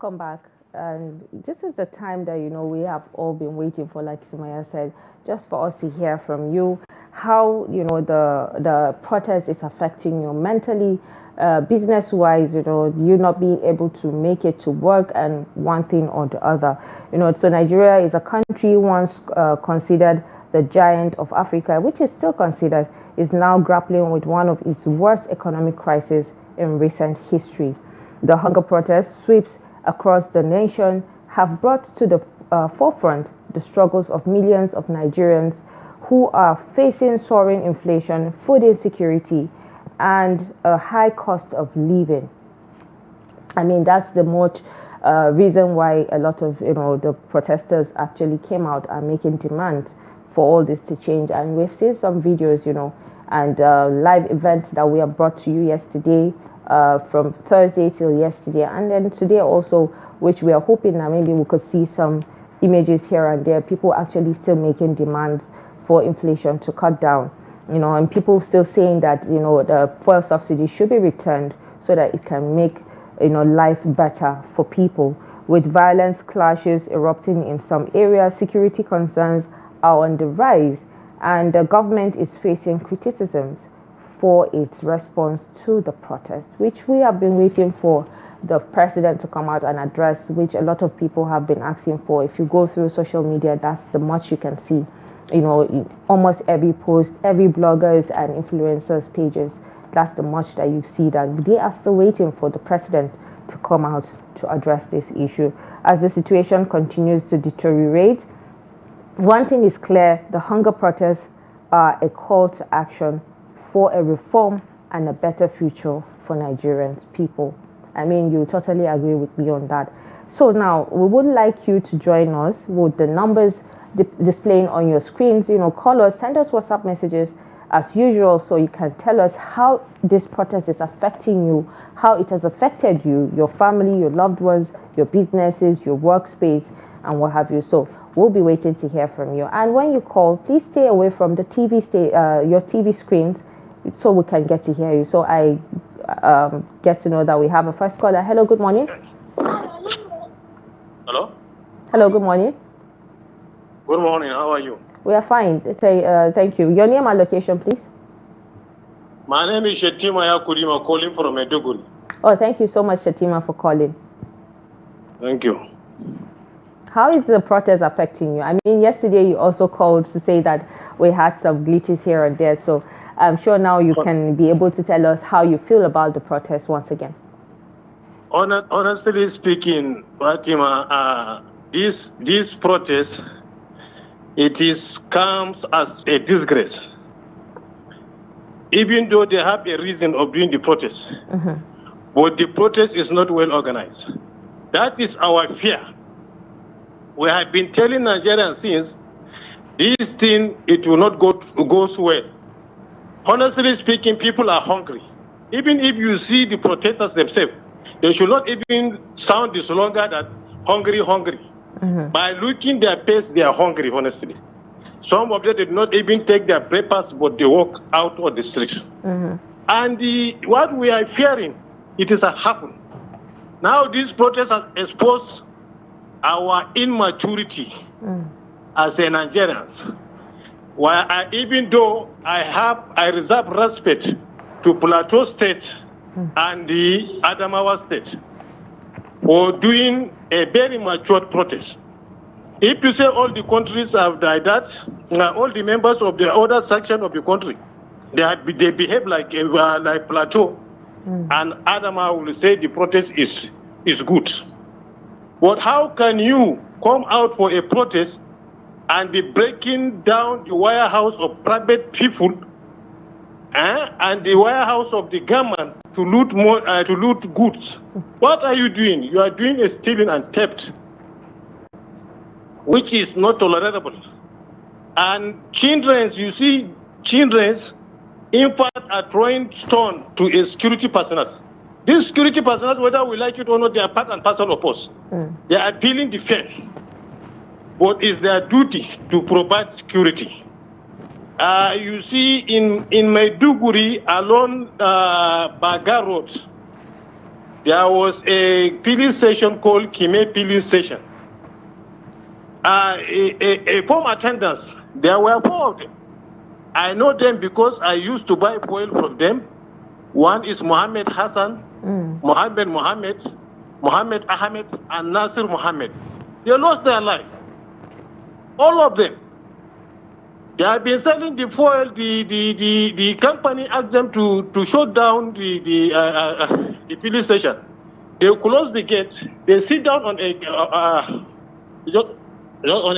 welcome back. And this is the time that we have all been waiting for, like Summayya said, just for us to hear from you how the protest is affecting you mentally, business wise. You not being able to make it to work and one thing or the other. So Nigeria is a country once considered the giant of Africa, which is still considered, is now grappling with one of its worst economic crises in recent history. The hunger protests sweeps across the nation have brought to the forefront the struggles of millions of Nigerians who are facing soaring inflation, food insecurity, and a high cost of living. I mean, that's the much reason why a lot of the protesters actually came out and making demands for all this to change. And we've seen some videos, and live events that we have brought to you yesterday, from Thursday till yesterday, and then today also, which we are hoping that maybe we could see some images here and there. People actually still making demands for inflation to cut down, and people still saying that the fuel subsidy should be returned so that it can make life better for people. With violence clashes erupting in some areas, security concerns are on the rise, and the government is facing criticisms for its response to the protests, which we have been waiting for the president to come out and address, which a lot of people have been asking for. If you go through social media, that's the much you can see. Almost every post, every bloggers and influencers pages, that's the much that you see, that they are still waiting for the president to come out to address this issue. As the situation continues to deteriorate, one thing is clear: the hunger protests are a call to action for a reform and a better future for Nigerians people. I mean, you totally agree with me on that. So now we would like you to join us with the numbers displaying on your screens. Call us, send us WhatsApp messages as usual, so you can tell us how this protest is affecting you, how it has affected you, your family, your loved ones, your businesses, your workspace, and what have you. So we'll be waiting to hear from you. And when you call, please stay away from the your TV screens, so we can get to hear you. So I get to know that we have a first caller. Hello, good morning. Hello. Hello, good morning. Good morning. How are you? We are fine. Thank you. Your name and location, please. My name is Fatima calling from Maiduguri. Oh, thank you so much, Fatima, for calling. Thank you. How is the protest affecting you? I mean, yesterday you also called to say that we had some glitches here and there. So I'm sure now you can be able to tell us how you feel about the protest once again. Honestly speaking, Fatima, this protest, comes as a disgrace. Even though they have a reason of doing the protest, but the protest is not well organized. That is our fear. We have been telling Nigerians since this thing, it will not go so well. Honestly speaking, people are hungry. Even if you see the protesters themselves, they should not even sound the slogan that hungry, hungry. By looking their face, they are hungry, honestly. Some of them did not even take their breakfast, but they walk out on the street. And what we are fearing, it is happened. Now these protests have exposed our immaturity as a Nigerians. Even though I reserve respect to Plateau State and the Adamawa State for doing a very matured protest. If you say all the countries have died that, all the members of the other section of the country, they behave like Plateau, and Adamawa will say the protest is good. But how can you come out for a protest and be breaking down the warehouse of private people and the warehouse of the government to loot goods? What are you doing? You are doing a stealing and theft, which is not tolerable. And you see children, in fact, are throwing stone to a security personnel. These security personnel, whether we like it or not, they are part and parcel of us. They are feeling the fear. But it's their duty to provide security. You see in Maiduguri along Baga Road, there was a filling station called Kime Filling Station. A former attendants, there were 4 of them. I know them because I used to buy fuel from them. One is Mohammed Hassan, Mohammed Ahmed, and Nasir Mohammed. They lost their life. All of them. They have been selling the fuel. The company asked them to shut down the filling station. They close the gate. They sit down on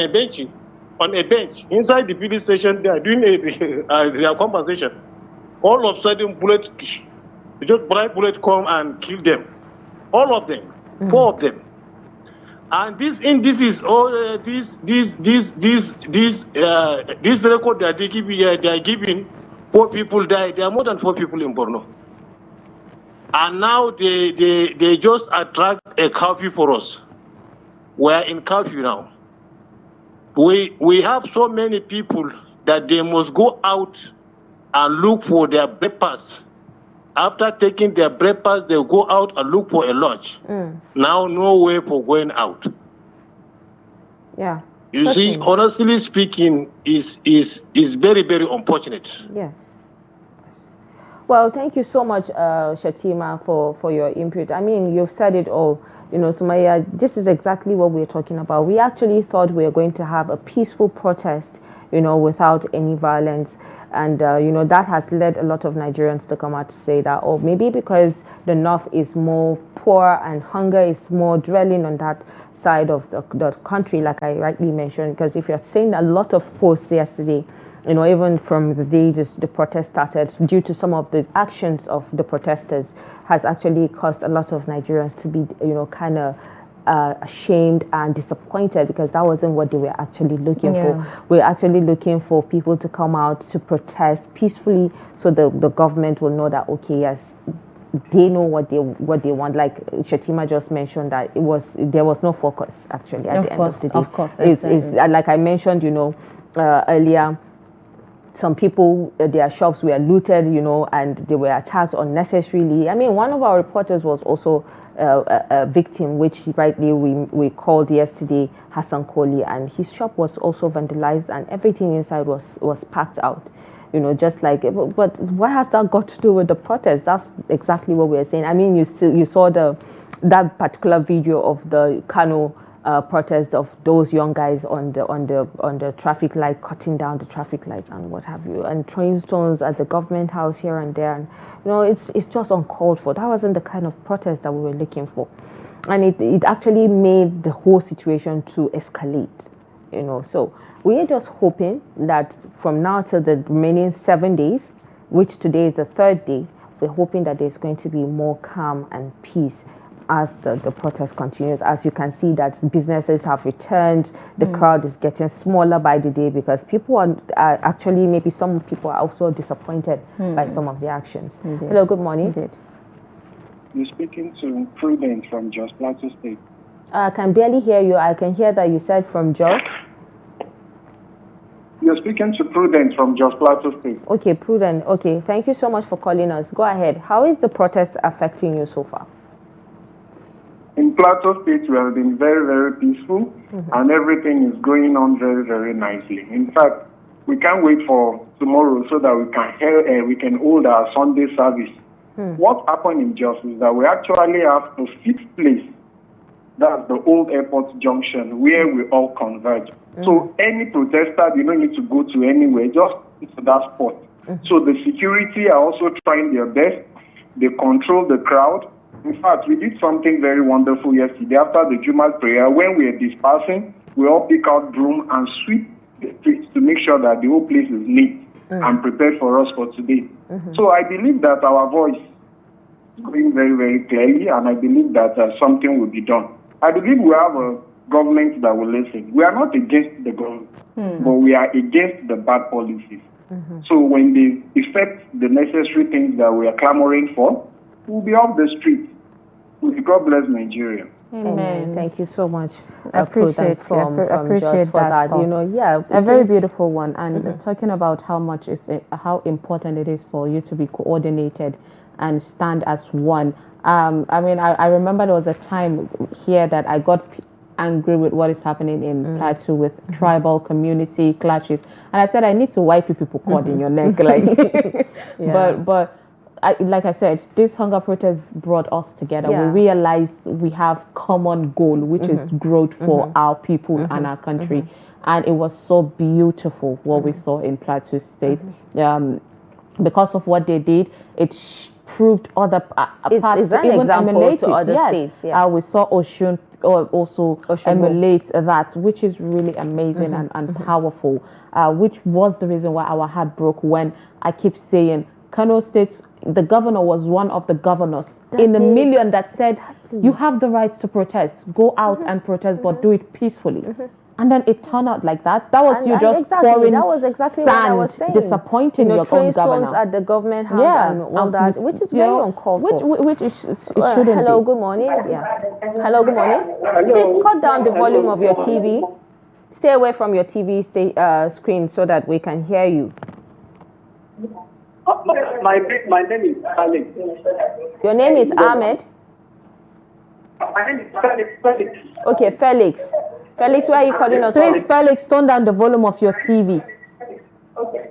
a bench inside the filling station. They are doing their compensation. All of a sudden, bright bullets come and kill them. All of them, 4 of them. And this is all this record that they are giving. 4 people died. There are more than 4 people in Borno. And now they just attract a curfew for us. We are in curfew now. We have so many people that they must go out and look for their breakfast. After taking their breakfast, they go out and look for a lodge. Now, no way for going out. Yeah. You see, honestly speaking, is very, very unfortunate. Yes. Well, thank you so much, Shatima, for your input. I mean, you've said it all. You know, Summayya, this is exactly what we're talking about. We actually thought we were going to have a peaceful protest, you know, without any violence. And, you know, that has led a lot of Nigerians to come out to say that, oh, maybe because the North is more poor and hunger is more dwelling on that side of the country, like I rightly mentioned. Because if you're seeing a lot of posts yesterday, you know, even from the day the protest started, due to some of the actions of the protesters, has actually caused a lot of Nigerians to be, you know, kind of ashamed and disappointed, because that wasn't what they were actually looking for. We're actually looking for people to come out to protest peacefully, so the government will know that, okay, yes, they know what they want. Like Shatima just mentioned, that there was no focus actually at the end of the day. Of course, it's like I mentioned, you know, earlier. Some people, their shops were looted, you know, and they were attacked unnecessarily. I mean, one of our reporters was also a victim, which rightly we called yesterday, Hassan Koli, and his shop was also vandalized and everything inside was packed out. You know, just like, but what has that got to do with the protest? That's exactly what we're saying. I mean, you saw that particular video of the Kano protest of those young guys on the traffic light, cutting down the traffic light and what have you, and throwing stones at the government house here and there. And you know, it's just uncalled for. That wasn't the kind of protest that we were looking for, and it actually made the whole situation to escalate. You know, so we are just hoping that from now till the remaining 7 days, which today is the 3rd day, we're hoping that there's going to be more calm and peace as the protest continues. As you can see, that businesses have returned, the crowd is getting smaller by the day, because people are actually, maybe some people are also disappointed by some of the actions. Indeed. Hello, good morning. Indeed. You're speaking to Prudence from Jos Plateau State. I can barely hear you. I can hear that you said from Jos. You're speaking to Prudence from Jos Plateau State. Okay, Prudence. Okay, thank you so much for calling us. Go ahead. How is the protest affecting you so far? In Plateau State, we have been very, very peaceful, and everything is going on very, very nicely. In fact, we can't wait for tomorrow so that we can hold our Sunday service. What happened in Jos is that we actually have a fixed place. That's the old airport junction where we all converge. So any protester, they don't need to go to anywhere, just to that spot. So the security are also trying their best. They control the crowd. In fact, we did something very wonderful yesterday after the Jumat prayer. When we are dispersing, we all pick out broom and sweep the streets to make sure that the whole place is neat and prepared for us for today. So I believe that our voice is going very, very clearly, and I believe that something will be done. I believe we have a government that will listen. We are not against the government, but we are against the bad policies. So when they effect the necessary things that we are clamoring for, we'll be off the street. God bless Nigeria. Amen. Thank you so much. I appreciate from Josh for that. Thought. A very beautiful one. And talking about how important it is for you to be coordinated and stand as one. I remember there was a time here that I got angry with what is happening in Plateau with tribal community clashes, and I said I need to wipe you people cord in your neck, like. But like I said, this hunger protest brought us together. We realized we have common goal, which is growth for our people and our country, and it was so beautiful what we saw in Plateau State. Because of what they did, it proved other parts to even emulate to other states. We saw Oshun also emulate that, which is really amazing and powerful, which was the reason why our heart broke when I keep saying Kano State, the governor was one of the governors in a million that said, you have the right to protest, go out and protest, but do it peacefully. And then it turned out like that. That was pouring that was exactly sand, what I was saying. Disappointing your own governor. At the government house and all that, which is very uncalled for. Which it shouldn't hello, be. good morning. Hello, good morning. Please cut down the volume of your TV. Stay away from your TV screen so that we can hear you. My name is Alex. Your name is Ahmed? My name is Felix. Okay, Felix. Felix, where are you calling us Please, Felix, turn down the volume of your TV. Okay,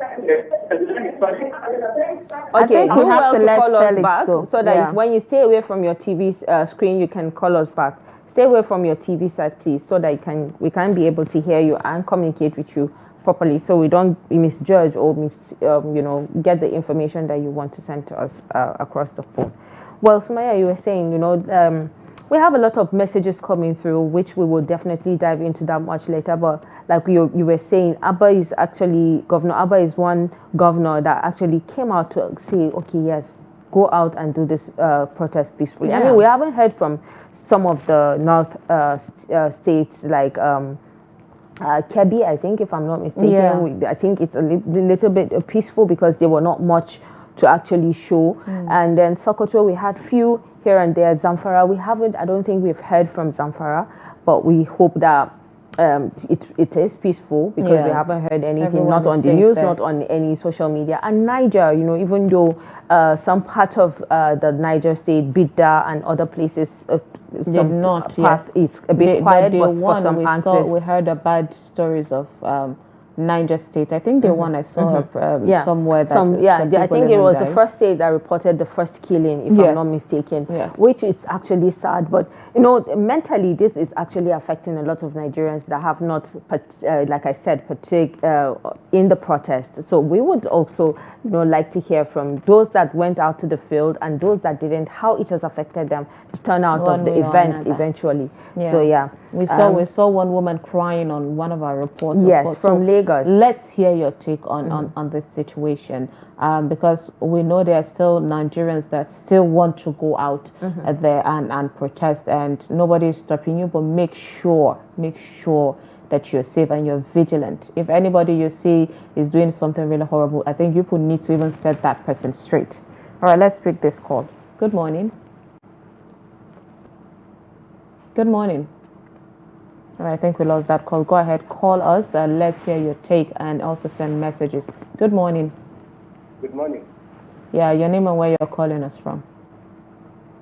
we have to let call us Felix back go. So that when you stay away from your TV screen, you can call us back. Stay away from your TV set, please, so that we can be able to hear you and communicate with you properly, so we don't misjudge or get the information that you want to send to us across the phone. Well, Summayya, you were saying, we have a lot of messages coming through, which we will definitely dive into that much later. But like you were saying, Governor Abba is one governor that actually came out to say, okay, yes, go out and do this protest peacefully. I mean, we haven't heard from some of the north states like Kebbi, I think, if I'm not mistaken. I think it's a little bit peaceful because there were not much to actually show. And then Sokoto, we had few here and there. Zamfara, I don't think we've heard from Zamfara, but we hope that it is peaceful because we haven't heard anything, not on the news, not on any social media. And Niger, even though some part of the Niger state, Bidda and other places did not, it's a bit quiet, but for some we heard the bad stories of Niger State. I think the one I saw somewhere that I think it was the first state that reported the first killing, if I'm not mistaken, which is actually sad. But mentally, this is actually affecting a lot of Nigerians that have not, like I said, partake in the protest. So we would also, like to hear from those that went out to the field and those that didn't, how it has affected them, the turnout of the event eventually. So we saw one woman crying on one of our reports. Yes, from Lagos. Let's hear your take on this situation, because we know there are still Nigerians that still want to go out there and protest, and nobody is stopping you. But make sure that you're safe and you're vigilant. If anybody you see is doing something really horrible, I think you need to even set that person straight. All right, let's pick this call. Good morning. Good morning. All right, I think we lost that call. Go ahead, call us. Let's hear your take and also send messages. Good morning. Good morning. Yeah, your name and where you're calling us from.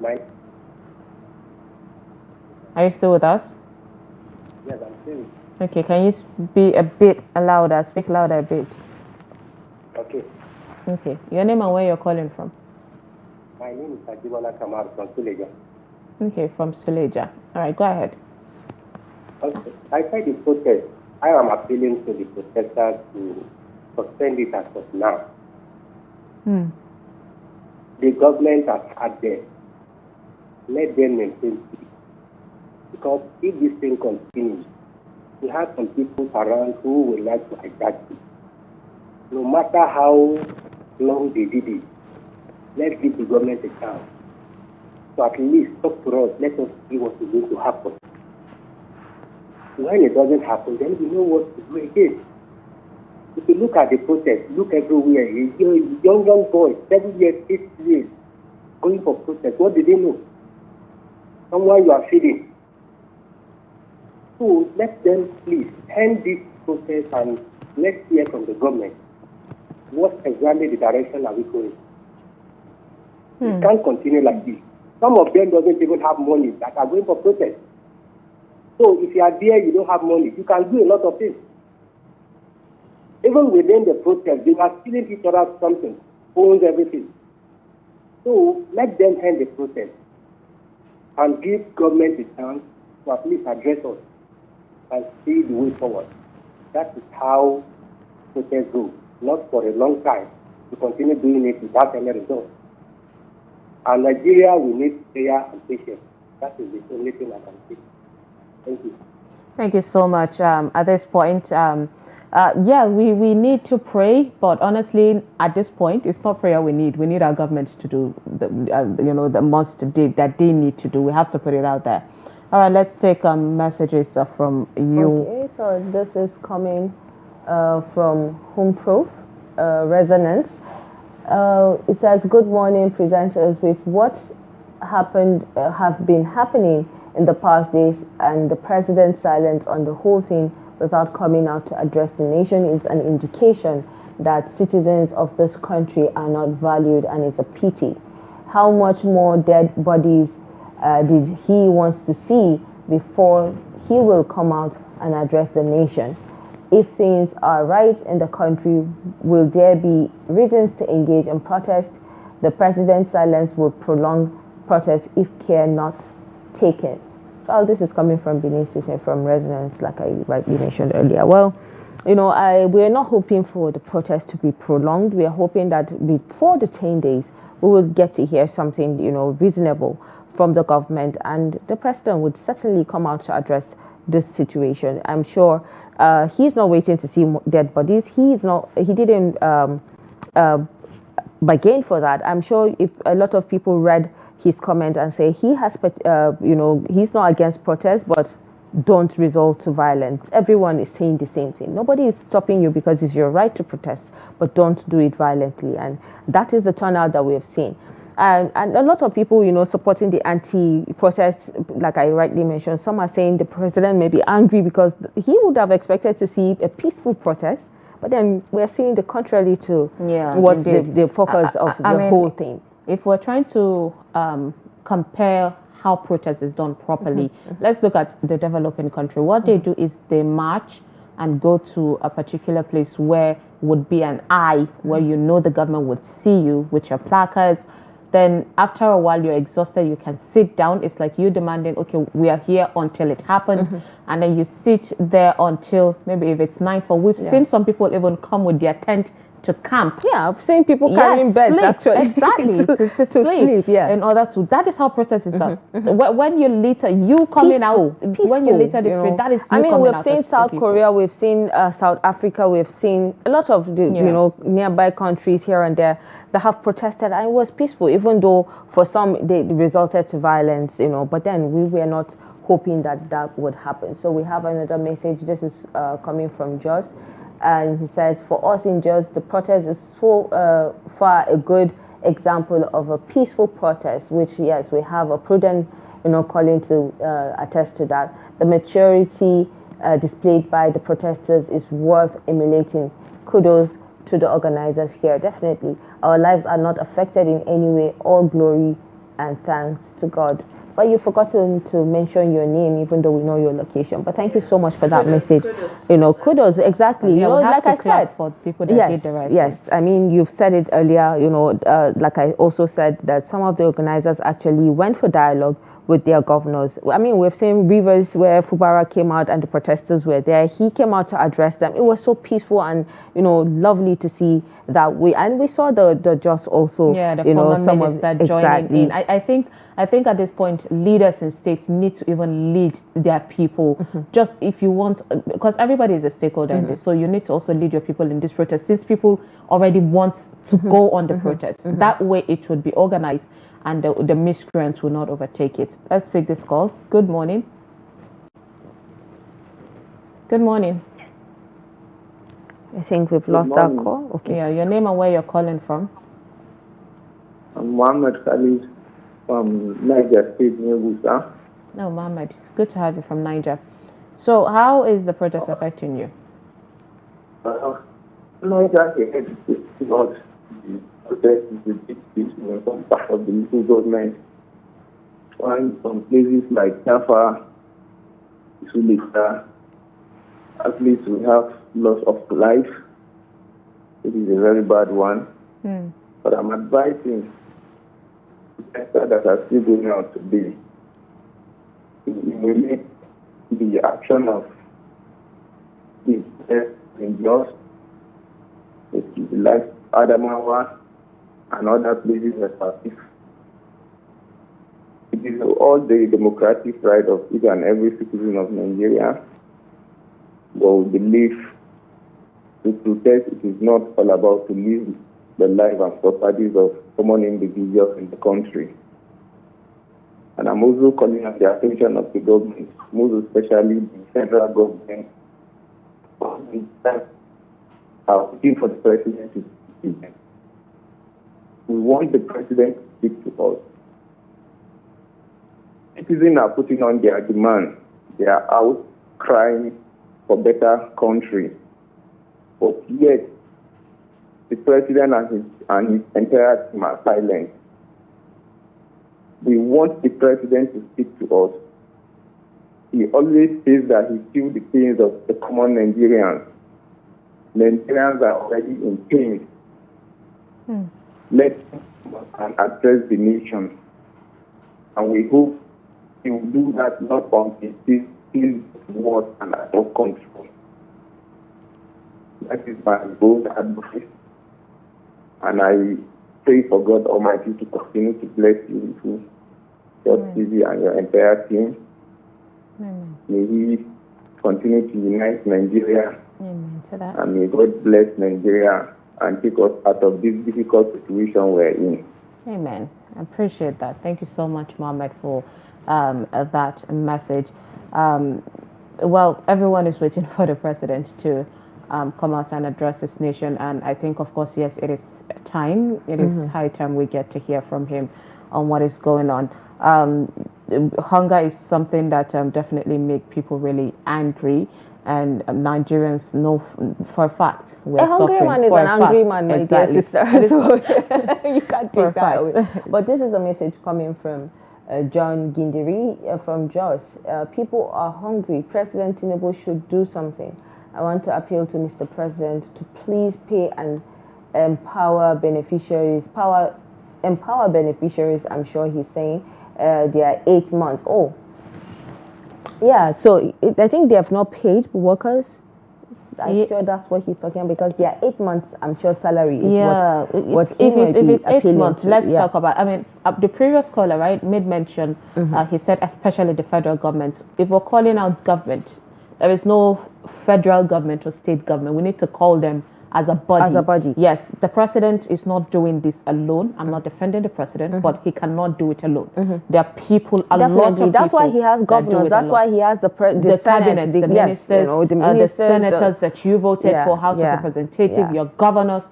Mike. Are you still with us? Yes, I'm still. Okay, can you be a bit louder? Speak louder a bit. Okay, your name and where you're calling from. My name is Ajibola Kamar from Suleja. Okay, from Suleja. All right, go ahead. Okay. I said the protest. I am appealing to the protesters to suspend it as of now. The government has had them. Let them maintain peace. Because if this thing continues, we have some people around who would like to hijack it. No matter how long they did it, let's give the government a chance. So at least talk to us, let us see what is going to happen. When it doesn't happen, then we know what to do again. If you look at the protest, look everywhere. Young boys, 7 years, 8 years, going for protest. What do they know? Someone you are feeding, So let them please end this process and let's hear from the government. What exactly the direction are we going? We can't continue like this. Some of them doesn't even have money that are going for protest. So if you are there, you don't have money, you can do a lot of things. Even within the protest, they are stealing each other something, phones, everything. So let them end the protest and give government a chance to at least address us and see the way forward. That is how protests go, not for a long time to continue doing it without any result. And Nigeria will need prayer and patience. That is the only thing I can say. Thank you. Thank you so much. At this point, we need to pray, but honestly, at this point, it's not prayer we need. We need our government to do the most that they need to do. We have to put it out there. All right, let's take messages from you. Okay, so this is coming from Home Proof Resonance. It says, "Good morning, presenters. With what happened have been happening in the past days, and the president's silence on the whole thing without coming out to address the nation is an indication that citizens of this country are not valued, and it's a pity. How much more dead bodies did he wants to see before he will come out and address the nation? If things are right in the country, will there be reasons to engage in protest? The president's silence will prolong protest if care not taken." Well, this is coming from Benin Station, from residents, like I rightly mentioned earlier. Well, we're not hoping for the protest to be prolonged. We are hoping that before the 10 days, we will get to hear something, reasonable from the government, and the president would certainly come out to address this situation. I'm sure he's not waiting to see dead bodies. He didn't bargain for that. I'm sure if a lot of people read his comment and say he has, he's not against protest, but don't resort to violence. Everyone is saying the same thing. Nobody is stopping you because it's your right to protest, but don't do it violently. And that is the turnout that we have seen. And a lot of people, supporting the anti-protest, like I rightly mentioned, some are saying the president may be angry because he would have expected to see a peaceful protest, but then we're seeing the contrary to what's the focus of the whole thing. If we're trying to compare how protest is done properly, let's look at the developing country. What they do is they march and go to a particular place where would be an eye, where the government would see you with your placards. Then after a while, you're exhausted, you can sit down. It's like you demanding, okay, we are here until it happened. And then you sit there until maybe if it's nightfall. We've seen some people even come with their tent to camp. Yeah, I've seen people carrying beds actually. Exactly, to sleep. In order to, that is how process is done. When you litter, you coming out, when you litter the street, that is you coming out. We've seen South Korea, we've seen South Africa, we've seen a lot of the, nearby countries here and there that have protested, and it was peaceful, even though for some they resulted to violence, but then we were not hoping that that would happen. So we have another message. This is coming from Jos. And he says, "For us in Jos, the protest is so far a good example of a peaceful protest, which, yes, we have a prudent, calling to attest to that. The maturity displayed by the protesters is worth emulating. Kudos to the organizers here. Definitely, our lives are not affected in any way. All glory and thanks to God." But you've forgotten to mention your name, even though we know your location. But thank you so much for that message. Kudos, exactly. Like I said, for people that did the right thing. Yes, I mean, you've said it earlier. Like I also said that some of the organizers actually went for dialogue with their governors. I mean, we've seen Rivers where Fubara came out and the protesters were there. He came out to address them. It was so peaceful and lovely to see that we saw the Jos also. Yeah, the former minister joining in. I think at this point, leaders in states need to even lead their people. Just if you want, because everybody is a stakeholder in this, so you need to also lead your people in this protest. Since people already want to go on the protest, that way it would be organized and the miscreants will not overtake it. Let's pick this call. Good morning. Good morning. I think we've lost our call. Okay. Yeah, your name and where you're calling from. I'm Mohammed Khalid from Niger State, Nebusa. No, Mohammed, it's good to have you from Niger. So how is the protest affecting you? No, exactly. It's not the protest is a big piece in some part of the local government. And some places like Jaffa, Sulita, at least we have loss of life. It is a very bad one. But I'm advising protesters that are still going out today to emulate the action of the protest in Jos, like Adamawa and other places that are peaceful. It is all the democratic right of each and every citizen of Nigeria. But we believe to protest, it is not all about to live the life and properties of common individuals in the country. And I'm also calling on the attention of the government, most especially the federal government, that are waiting for the president to speak. We want the president to speak to us. Citizens are putting on their demand. They are out crying for better country. But yet, the president and his entire team are silent. We want the president to speak to us. He always says that he feels the pains of the common Nigerians. Nigerians are already in pain. Let him address the nation. And we hope he will do that not until he feels worse and out of control. That is my bold advice. And I pray for God Almighty to continue to bless you through your TV and your entire team. Amen. May He continue to unite Nigeria. Amen to that. And may God bless Nigeria and take us out of this difficult situation we're in. Amen. I appreciate that. Thank you so much, Mohammed, for that message. Well, everyone is waiting for the president to come out and address this nation. And I think, of course, yes, it is time. It is high time we get to hear from him on what is going on. Hunger is something that definitely make people really angry. And Nigerians know for a fact we're suffering. A hungry man is an angry man, my dear sister. So you can't take that away. But this is a message coming from John Gindiri from Jos. People are hungry. President Tinubu should do something. I want to appeal to Mr. President to please pay and empower beneficiaries. Empower beneficiaries, I'm sure he's saying. They are 8 months. Oh, yeah. So I think they have not paid workers. I'm sure that's what he's talking about, because they are 8 months. I'm sure salary is what if it's 8 months, let's talk about. I mean, the previous caller, right, made mention. He said, especially the federal government. If we're calling out government, there is no federal government or state government. We need to call them as a body. As a body. Yes, the president is not doing this alone. I'm not defending the president, but he cannot do it alone. There are people, a lot of That's people why he has governors. That's why he has the cabinet, the ministers, the senators that you voted for, House of Representatives, your governors.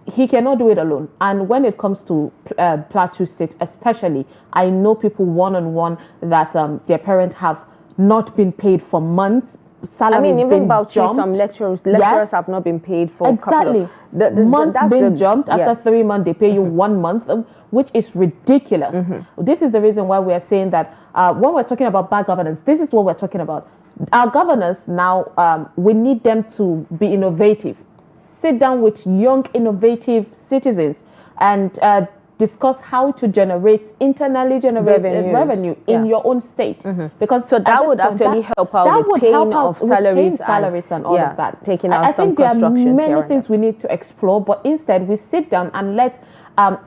He cannot do it alone. And when it comes to Plateau State, especially, I know people one-on-one that their parents have not been paid for months. Even Bauchi, some lecturers have not been paid for exactly. Months been jumped. After 3 months, they pay you 1 month, which is ridiculous. This is the reason why we are saying that when we're talking about bad governance, this is what we're talking about. Our governors now, we need them to be innovative. Sit down with young, innovative citizens and discuss how to generate internally generated revenue in your own state, because that would actually help out with paying of salaries and all of that. Taking out I think there are many things we need to explore, but instead we sit down and let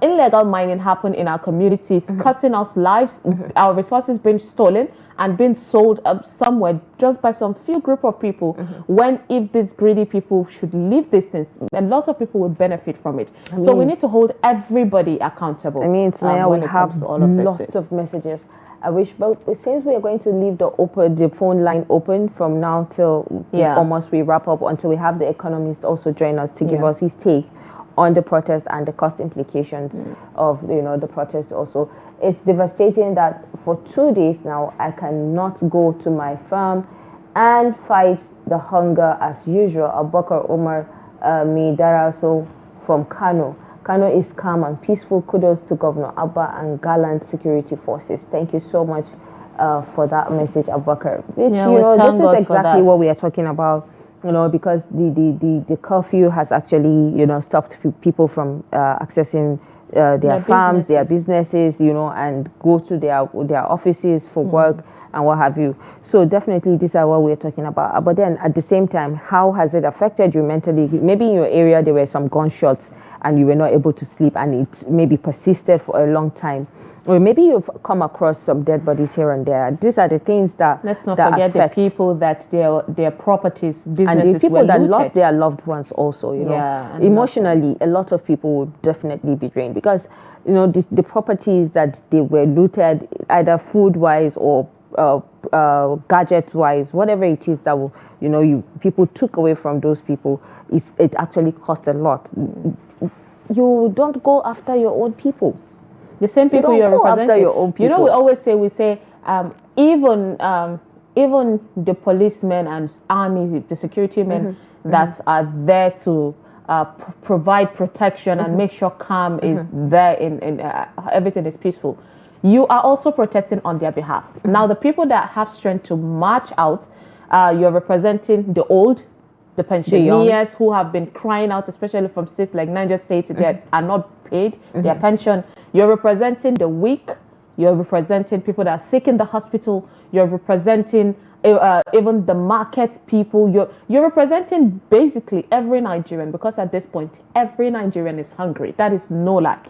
illegal mining happen in our communities, costing us lives, our resources being stolen and being sold somewhere just by some few group of people, when if these greedy people should leave these things, a lot of people would benefit from it. So we need to hold everybody accountable. Summayya, we have lots of messages. I wish, but since we are going to leave the phone line open from now till almost we wrap up, until we have the economist also join us to give us his take on the protest and the cost implications of the protest also. It's devastating that for 2 days now I cannot go to my farm. and fight the hunger as usual. Abubakar Umar Midaraso from Kano. Kano is calm and peaceful. Kudos to Governor Abba and gallant security forces. Thank you so much for that message, Abubakar. Which, this is exactly what we are talking about. Because the curfew has actually, stopped people from accessing their farms, their businesses, and go to their offices for work and what have you. So definitely these are what we're talking about. But then at the same time, how has it affected you mentally? Maybe in your area there were some gunshots and you were not able to sleep and it maybe persisted for a long time. Or maybe you've come across some dead bodies here and there. These are the things that let's not forget the people that their properties, businesses, and the people that looted. lost their loved ones also. Emotionally, a lot of people will definitely be drained because the properties that they were looted, either food wise or gadget wise, whatever it is that people took away from those people, it actually cost a lot. You don't go after your own people. The same people you're representing. Your own people. We always say, even the policemen and army, the security men that are there to provide protection and make sure calm is there in everything is peaceful. You are also protesting on their behalf. Now, the people that have strength to march out, you're representing the old, the pensioners who have been crying out, especially from states like Niger State, that are not paid their pension. You're representing the weak. You're representing people that are sick in the hospital. You're representing even the market people. You're representing basically every Nigerian, because at this point, every Nigerian is hungry. That is no lie.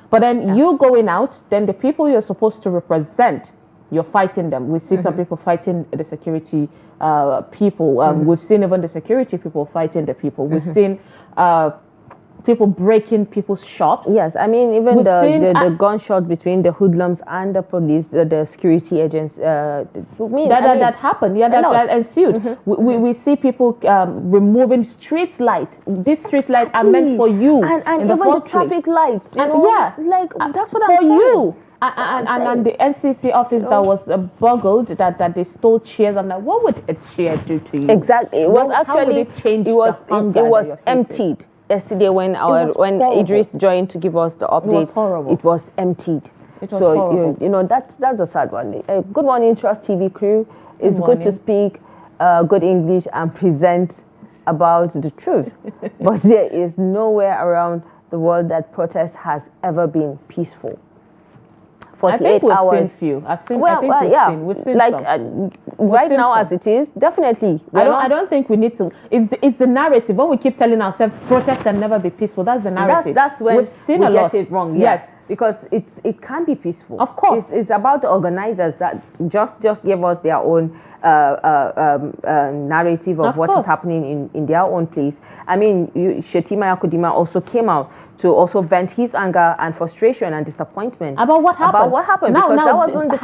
But then you going out, then the people you're supposed to represent, you're fighting them. We see some people fighting the security people. We've seen even the security people fighting the people. We've seen people breaking people's shops. Yes, I mean, even the gunshot between the hoodlums and the police, the security agents. That happened. Yeah, that ensued. We see people removing street lights. These street lights are meant for you. And in the even first the traffic place. lights. That's what I'm saying. saying. For you. And the NCC office that was buggled, that they stole chairs. I'm like, what would a chair do to you? Exactly. It was actually, it was emptied. Yesterday when Idris joined to give us the update, it was horrible. It was emptied. It was horrible. That's a sad one. Good morning, Trust TV crew. It's good to speak good English and present about the truth. But there is nowhere around the world that protest has ever been peaceful. 48 hours. I've seen we've seen like some. Right now as it is, definitely. I don't think we need to. It's the narrative. When we keep telling ourselves protest can never be peaceful, that's the narrative. That's when we've seen a lot. Get it wrong. Yes, because it can be peaceful. Of course, it's about the organizers that just give us their own narrative of what is happening in their own place. I mean, Shetima Yakudima also came out to also vent his anger and frustration and disappointment about what happened. Now, that wasn't the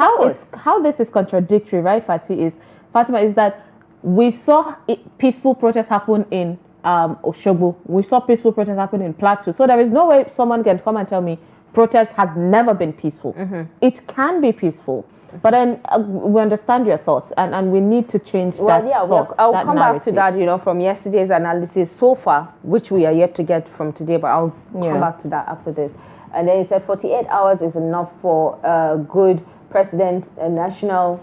how this is contradictory, right, Fatima, is that we saw peaceful protests happen in Oshogbo. We saw peaceful protests happen in Plateau. So there is no way someone can come and tell me protest has never been peaceful. It can be peaceful. But then we understand your thoughts, and we need to change that. I'll come back to that, from yesterday's analysis so far, which we are yet to get from today, but I'll come back to that after this. And then he said 48 hours is enough for a good presidential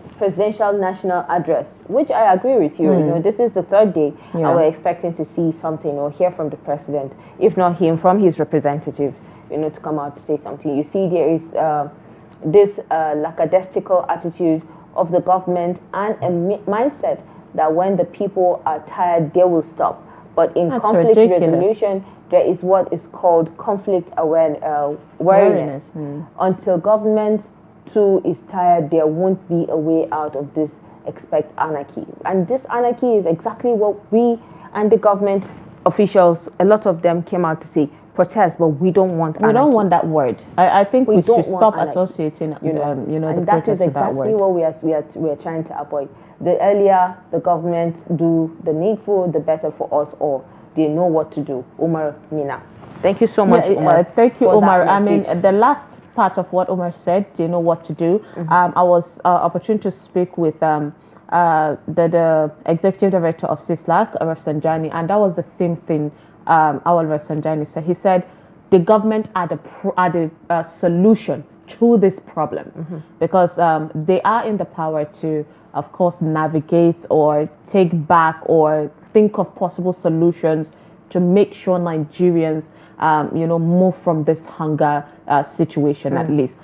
national address, which I agree with you. This is the third day, and we're expecting to see something or hear from the president, if not him, from his representative, to come out to say something. You see, there is this lackadaisical attitude of the government and a mindset that when the people are tired, they will stop. But in conflict resolution, there is what is called conflict awareness. Until government too is tired, there won't be a way out of this. Expect anarchy. And this anarchy is exactly what we and the government officials, a lot of them came out to say, protest, but we don't want anarchy. We don't want that word. I think we should stop associating and the that is protest with that exactly word. what we are trying to avoid. The earlier the government do the needful, the better for us all. They know what to do. Umar Mina. Thank you so much, Umar. Thank you, Umar. I mean, the last part of what Umar said, they know what to do. I was opportune to speak with the executive director of CISLAC, Rafsanjani, and that was the same thing Awal Rafsanjani said. He said the government are the solution to this problem, because they are in the power to, of course, navigate or take back or think of possible solutions to make sure Nigerians move from this hunger situation at least.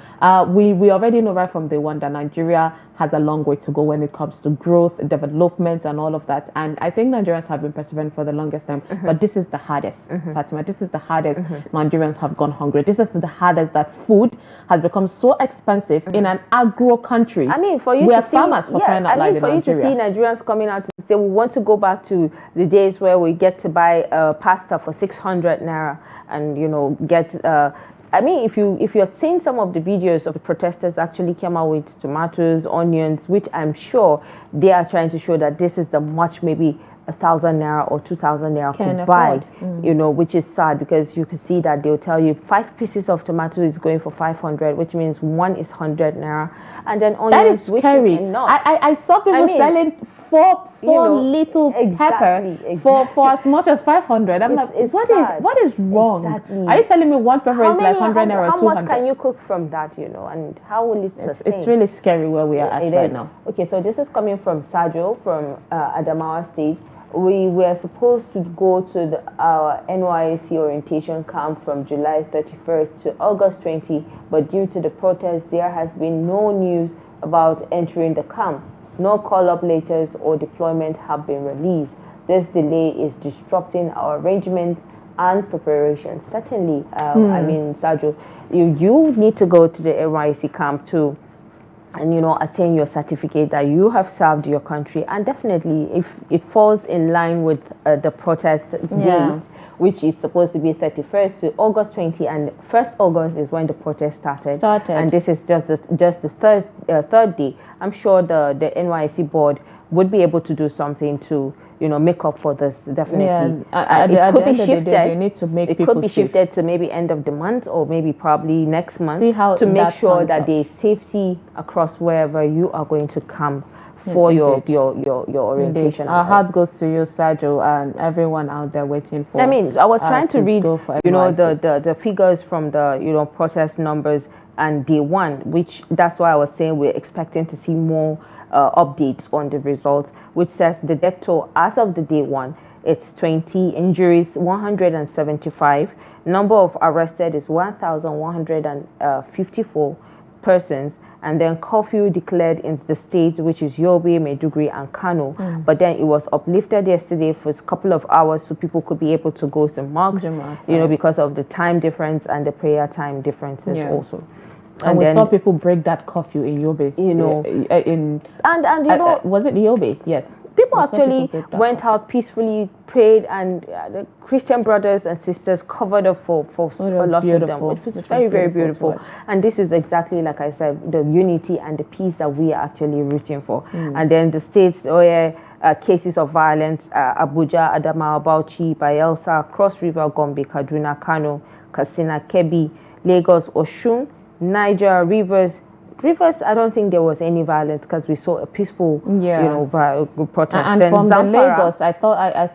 We already know right from day one that Nigeria has a long way to go when it comes to growth, development, and all of that. And I think Nigerians have been persevering for the longest time. But this is the hardest, Fatima. This is the hardest Nigerians have gone hungry. This is the hardest that food has become so expensive in an agro country. I mean, for you we to are farmers for crying out loud in for Nigeria. You to see Nigerians coming out to say we want to go back to the days where we get to buy pasta for 600 naira and get. I mean, if you're seeing some of the videos of the protesters actually came out with tomatoes, onions, which I'm sure they are trying to show that this is the much maybe 1,000 naira or 2,000 naira could buy, which is sad, because you can see that they'll tell you 5 pieces of tomato is going for 500, which means one is 100 naira, and then onions. That is scary. I saw people selling four little pepper for as much as 500. I'm like, what is wrong? Exactly. Are you telling me one pepper is like 100 naira or 200? How much can you cook from that, and how will it sustain? It's really scary where we are at right now. Okay, so this is coming from Sajo from Adamawa State. We were supposed to go to our NYSC orientation camp from July 31st to August 20, but due to the protests, there has been no news about entering the camp. No call-up letters or deployment have been released. This delay is disrupting our arrangements and preparations. Certainly, I mean, Sajo, you need to go to the NYSC camp too, and attain your certificate that you have served your country. And definitely, if it falls in line with the protest dates, which is supposed to be 31st to August 20, and 1st August is when the protest started. And this is just the third day. I'm sure the NYSC board would be able to do something to make up for this. Definitely, it could be shifted. They need to make it could be shifted to maybe end of the month or maybe probably next month. See how to make sure that there's safety across wherever you are going to come for your orientation. Our heart goes to you, Sajo, and everyone out there waiting for. I mean, I was trying to read, NYSC. the figures from the protest numbers and day one, which that's why I was saying we're expecting to see more updates on the results, which says the death toll as of the day one, it's 20, injuries 175, number of arrested is 1,154 persons, and then curfew declared in the states, which is Yobe, Maiduguri, and Kano. But then it was uplifted yesterday for a couple of hours so people could be able to go to mosques, because of the time difference and the prayer time differences also. And we saw people break that curfew in Yobe. Was it Yobe? Yes. People actually went out peacefully, prayed, and the Christian brothers and sisters covered up for a lot of them. It was very, very beautiful. And this is exactly, like I said, the unity and the peace that we are actually rooting for. And then the states cases of violence, Abuja, Adamawa, Bauchi, Bayelsa, Cross River, Gombe, Kaduna, Kano, Katsina, Kebbi, Lagos, Osun, Niger, Rivers, I don't think there was any violence because we saw a peaceful, protest. And then from Zamfara, the Lagos, I thought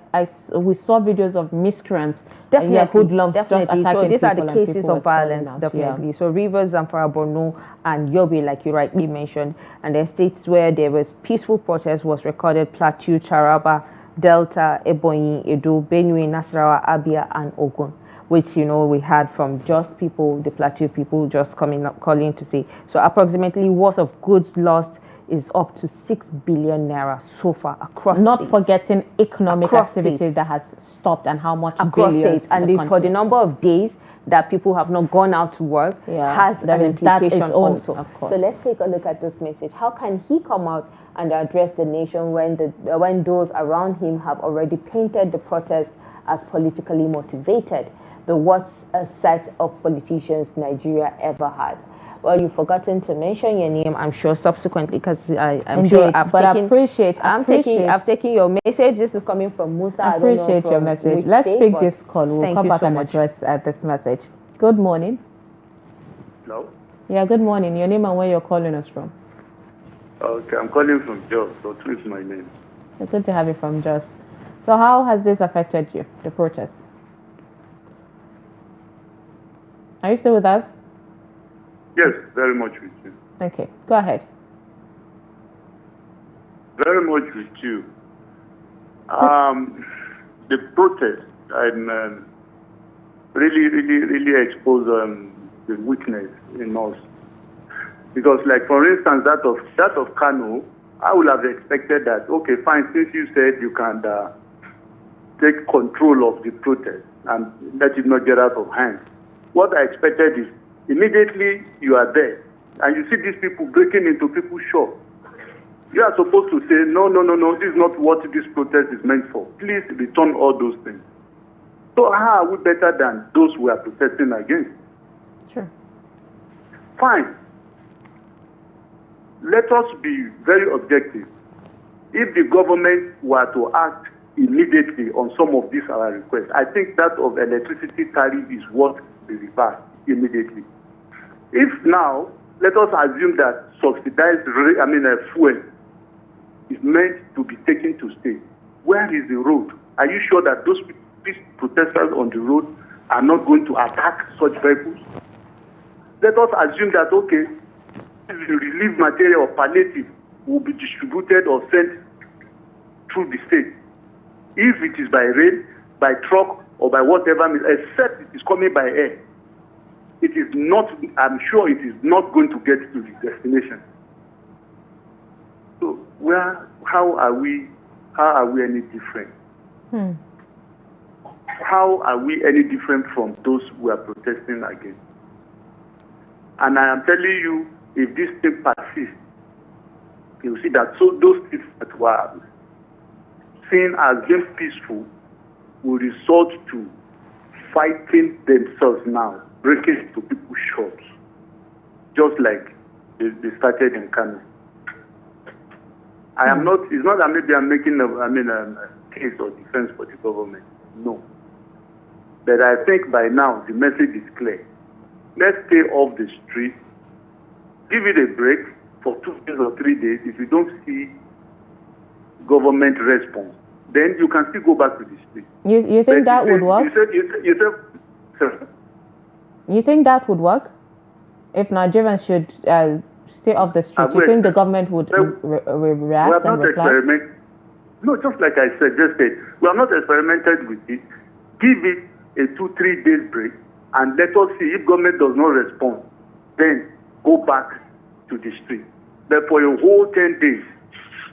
we saw videos of miscreants, hoodlums just attacking so these people. Are the cases of violence, definitely. Yeah. So Rivers, Zamfara, Borno, and Yobe, like you rightly mentioned, and the states where there was peaceful protest was recorded: Plateau, Taraba, Delta, Ebonyi, Edo, Benue, Nasarawa, Abia, and Ogun. Which we had from just people, the Plateau people, just coming up calling to say. So approximately worth of goods lost is up to 6 billion naira so far across. Not forgetting economic activity that has stopped and how much across billions states, and for the number of days that people have not gone out to work has an implication also. Of course. So let's take a look at this message. How can he come out and address the nation when those around him have already painted the protest as politically motivated? The worst set of politicians Nigeria ever had. Well, you've forgotten to mention your name, I'm sure, subsequently, because I'm sure I've taken your message. This is coming from Musa. I appreciate your message. Let's pick this call. We'll come back and address this message. Good morning. Hello? Yeah, good morning. Your name and where you're calling us from? Okay, I'm calling from Jos, so True is my name. It's good to have you from Jos. So how has this affected you, the protest? Are you still with us? Yes, very much with you. Okay, go ahead. Very much with you. The protest and really expose the weakness in us. Because, like for instance, that of Kano, I would have expected that. Okay, fine. Since you said you can take control of the protest and let it not get out of hand, what I expected is immediately you are there and you see these people breaking into people's shops. You are supposed to say, no, this is not what this protest is meant for. Please return all those things. So how are we better than those we are protesting against? Sure. Fine. Let us be very objective. If the government were to act immediately on some of these our requests, I think that of electricity tariff is what be reversed immediately. If now, let us assume that subsidized fuel is meant to be taken to state, where is the road? Are you sure that those protesters on the road are not going to attack such vehicles? Let us assume that, okay, the relief material or palliative will be distributed or sent through the state. If it is by rail, by truck, or by whatever means, except it is coming by air, it is not, I'm sure it is not going to get to the destination. So how are we any different? How are we any different from those who are protesting against? And I am telling you, if this thing persists, you will see that those things that were seen as being peaceful will resort to fighting themselves now, breaking into people's shops, just like they started in Kano. I am not, it's not that maybe I'm making a case or defense for the government. No. But I think by now the message is clear. Let's stay off the street, give it a break for 2 days or 3 days. If you don't see government response, then you can still go back to the street. You think that would work? You think that would work? If Nigerians should stay off the street, you think the government would react and reply? No, just like I said, we have not experimented with it. Give it a 2-3 days break and let us see if government does not respond. Then go back to the street. But for a whole 10 days,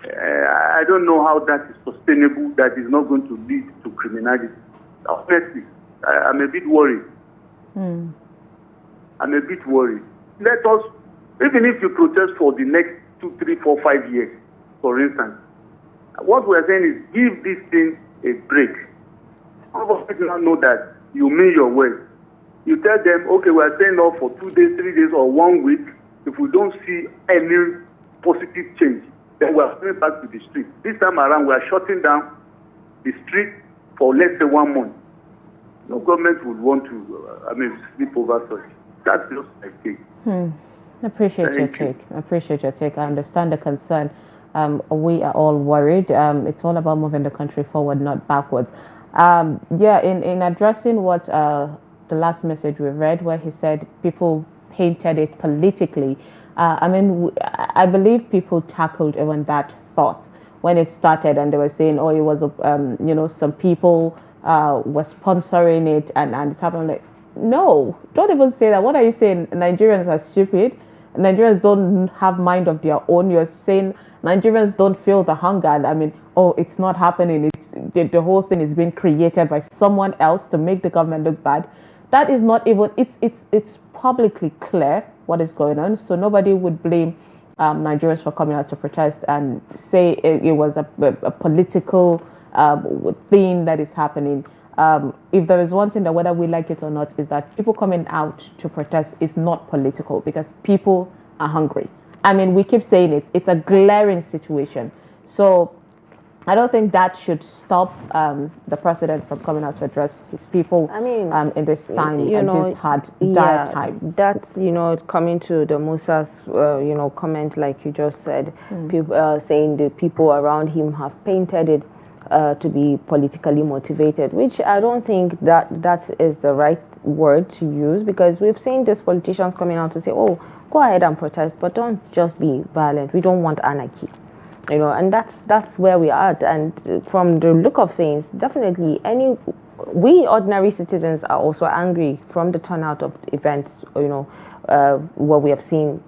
I don't know how that is sustainable, that is not going to lead to criminality. Honestly, I'm a bit worried. I'm a bit worried. Let us, even if you protest for the next 2, 3, 4, 5 years, for instance, what we're saying is give this thing a break. All of us now know that you mean your word. You tell them, okay, we're staying off for 2 days, 3 days, or 1 week. If we don't see any positive change, then we're going back to the street. This time around, we're shutting down the street for, let's say, 1 month. No government would want to, sleep over such. That's just my take. Appreciate your take. I understand the concern. We are all worried. It's all about moving the country forward, not backwards. In addressing what the last message we read, where he said people painted it politically, I believe people tackled even that thought when it started, and they were saying, oh, it was some people were sponsoring it, and it's happening. Like, no, don't even say that. What are you saying? Nigerians are stupid. Nigerians don't have mind of their own. You're saying Nigerians don't feel the hunger. And it's not happening. The whole thing is being created by someone else to make the government look bad. That is not even. It's publicly clear what is going on. So nobody would blame Nigerians for coming out to protest and say it was a political thing that is happening. If there is one thing that whether we like it or not is that people coming out to protest is not political, because people are hungry. We keep saying it. It's a glaring situation. So I don't think that should stop the president from coming out to address his people. I mean, in this time, this hard, yeah, dire time. That's coming to the Musa's comment, like you just said, people saying the people around him have painted it to be politically motivated, which I don't think that is the right word to use, because we've seen these politicians coming out to say, oh, go ahead and protest, but don't just be violent. We don't want anarchy. And that's where we are at. And from the look of things, definitely we ordinary citizens are also angry from the turnout of events, what we have seen,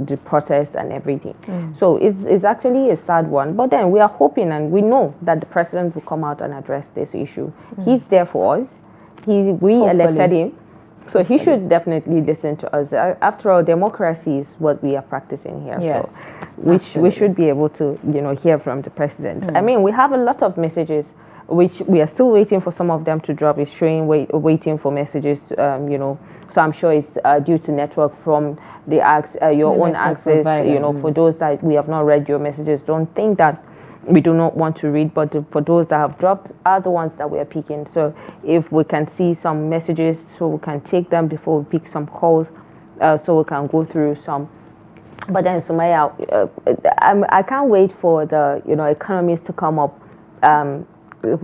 the protests and everything. So it's actually a sad one. But then we are hoping, and we know that the president will come out and address this issue. He's there for us. We elected him. So he should definitely listen to us. After all, democracy is what we are practicing here. Yes, so we should be able to, hear from the president. I mean, we have a lot of messages, which we are still waiting for some of them to drop. It's showing waiting for messages, So I'm sure it's due to network from the your own access. Provider. For those that we have not read your messages, don't think that we do not want to read, but for those that have dropped are the ones that we are picking. So if we can see some messages, so we can take them before we pick some calls, so we can go through some. But then Summayya, I can't wait for the economies to come up,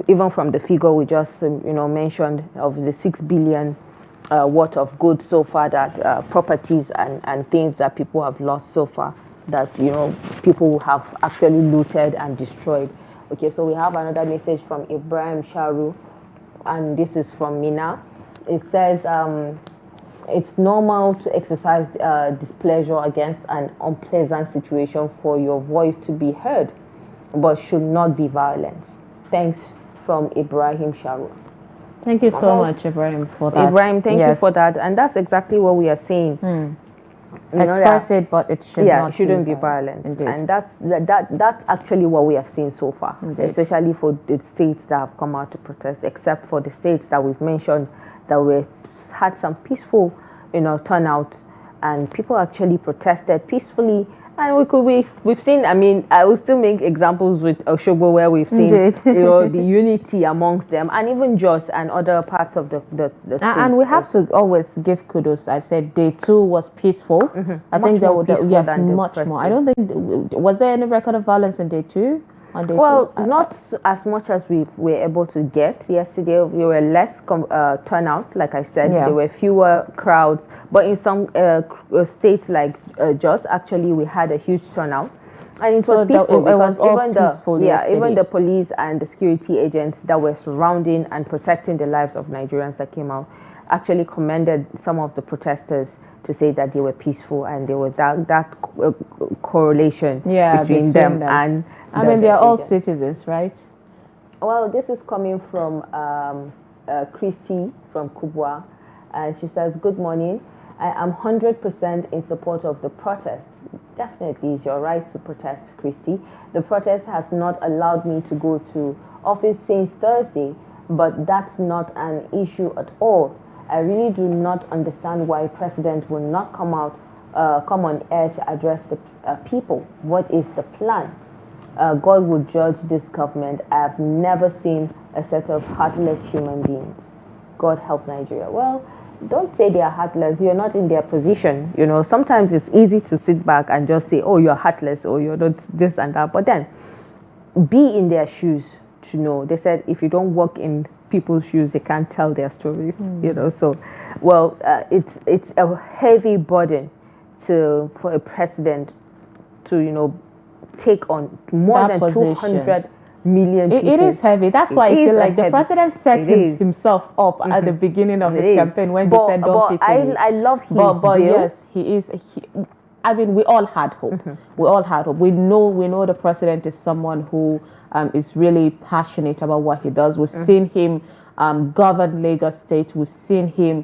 even from the figure we just mentioned of the 6 billion worth of goods so far, that properties and things that people have lost so far, that people have actually looted and destroyed. Okay, so we have another message from Ibrahim Sharu, and this is from Mina. It says it's normal to exercise displeasure against an unpleasant situation for your voice to be heard, but should not be violence. Thanks, from Ibrahim Sharu. Thank you so much, Ibrahim, for that. Ibrahim, thank you for that, and that's exactly what we are saying. Express it, but it shouldn't be violent. Indeed. And that's actually what we have seen so far. Indeed. Especially for the states that have come out to protest, except for the states that we've mentioned that had some peaceful turnout, and people actually protested peacefully. And we've seen, I mean, I will still make examples with Oshogbo, where we've seen the unity amongst them, and even Jos and other parts of the state. And we have to always give kudos. I said day 2 was peaceful. I think there would much more. I don't think, was there any record of violence in day 2? Well, not as much as we were able to get yesterday. We were less turnout, like I said. There were fewer crowds, but in some states like Jos, actually we had a huge turnout, and it was peaceful. It was all peaceful. Even the police and the security agents that were surrounding and protecting the lives of Nigerians that came out actually commended some of the protesters to say that they were peaceful, and there was that correlation between them and. I mean, they are all citizens, right? Well, this is coming from Christy from Kubwa, and she says, "Good morning. I am 100% in support of the protest. Definitely, it's your right to protest, Christy. The protest has not allowed me to go to office since Thursday, but that's not an issue at all. I really do not understand why President will not come on air to address the people. What is the plan? God will judge this government. I have never seen a set of heartless human beings. God help Nigeria." Well, don't say they are heartless. You're not in their position. Sometimes it's easy to sit back and just say, "Oh, you're heartless," or "You're not this and that." But then, be in their shoes to know. They said if you don't walk in people's shoes, they can't tell their stories. So, well, it's a heavy burden for a president to take on more than 200 million people. It is heavy. That's why I feel like the president set himself up at the beginning of his campaign when he said don't pity me. I love his but yes, he is. I mean, we all had hope. We all had hope. We know the president is someone who is really passionate about what he does. We've seen him govern Lagos State. We've seen him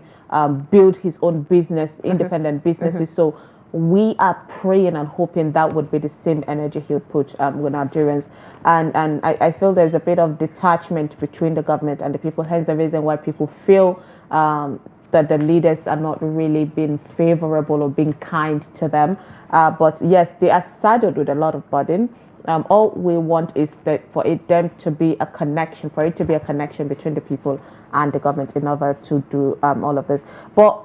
build his own business, independent businesses. So we are praying and hoping that would be the same energy he'll put with Nigerians. And I feel there's a bit of detachment between the government and the people, hence the reason why people feel that the leaders are not really being favorable or being kind to them. But yes, they are saddled with a lot of burden. All we want is that for it to be a connection between the people and the government in order to do all of this. But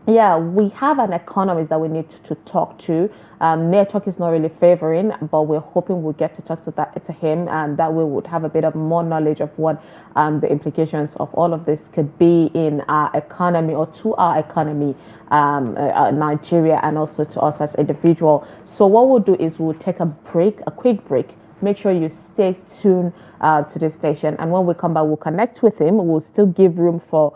yeah, we have an economist that we need to talk to. Network is not really favoring, but we're hoping we'll get to talk to him, and that we would have a bit of more knowledge of what the implications of all of this could be in our economy or to our economy, Nigeria, and also to us as individuals. So what we'll do is we'll take a quick break. Make sure you stay tuned to the station, and when we come back, we'll connect with him. We'll still give room for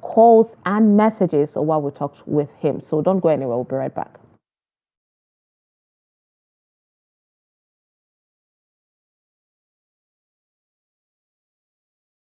calls and messages while we talk with him. So don't go anywhere. We'll be right back.